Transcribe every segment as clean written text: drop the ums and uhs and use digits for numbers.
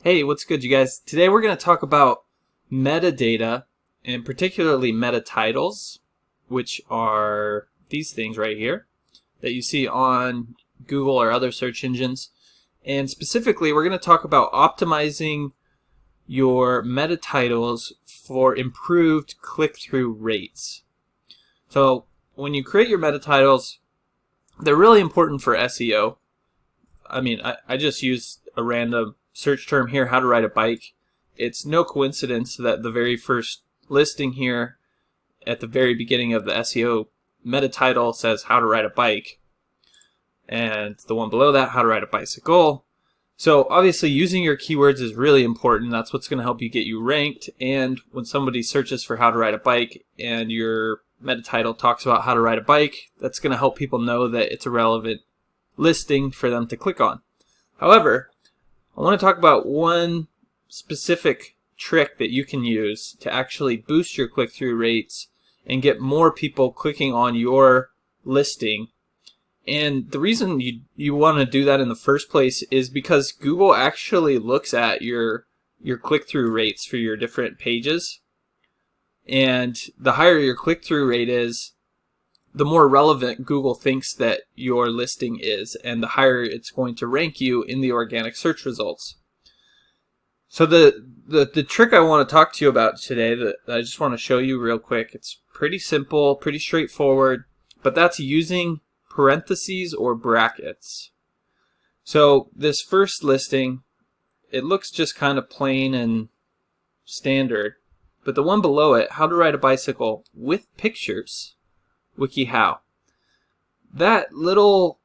Hey, what's good, you guys? Today we're going to talk about metadata, and particularly meta titles, which are these things right here that you see on Google or other search engines. And specifically, we're going to talk about optimizing your meta titles for improved click-through rates. So when you create your meta titles, they're really important for SEO. I just used a random search term here, how to ride a bike. It's no coincidence that the very first listing here at the very beginning of the SEO meta title says how to ride a bike, and the one below that, how to ride a bicycle. So obviously using your keywords is really important. That's what's going to help you get you ranked. And when somebody searches for how to ride a bike and your meta title talks about how to ride a bike, that's going to help people know that it's a relevant listing for them to click on. However, I want to talk about one specific trick that you can use to actually boost your click-through rates and get more people clicking on your listing. And the reason you want to do that in the first place is because Google actually looks at your click-through rates for your different pages. And the higher your click-through rate is, the more relevant Google thinks that your listing is, and the higher it's going to rank you in the organic search results. So the trick I want to talk to you about today, that I just want to show you real quick, it's pretty simple, pretty straightforward, but that's using parentheses or brackets. So this first listing, it looks just kind of plain and standard, but the one below it, how to ride a bicycle with pictures, WikiHow. That little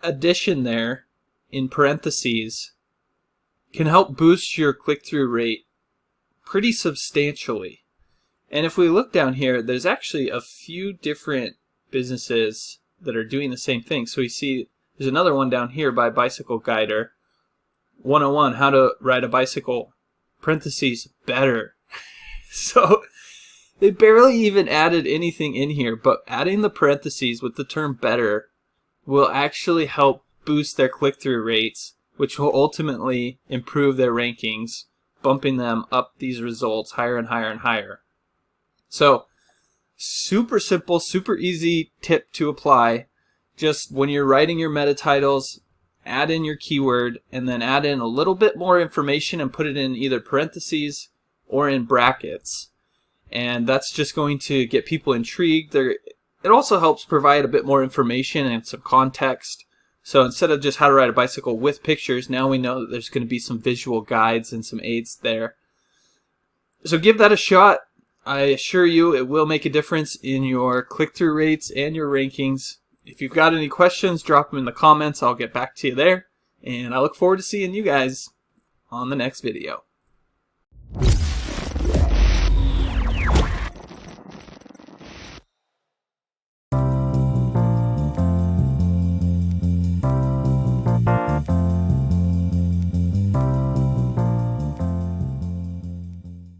addition there in parentheses can help boost your click-through rate pretty substantially. And if we look down here, there's actually a few different businesses that are doing the same thing. So you see there's another one down here by Bicycle Guider. 101, how to ride a bicycle, parentheses, better. So they barely even added anything in here, but adding the parentheses with the term better will actually help boost their click-through rates, which will ultimately improve their rankings, bumping them up these results higher and higher and higher. So super simple, super easy tip to apply. Just when you're writing your meta titles, add in your keyword and then add in a little bit more information and put it in either parentheses or in brackets. And that's just going to get people intrigued. It also helps provide a bit more information and some context. So instead of just how to ride a bicycle with pictures, now we know that there's going to be some visual guides and some aids there. So give that a shot. I assure you it will make a difference in your click-through rates and your rankings. If you've got any questions, drop them in the comments. I'll get back to you there. And I look forward to seeing you guys on the next video.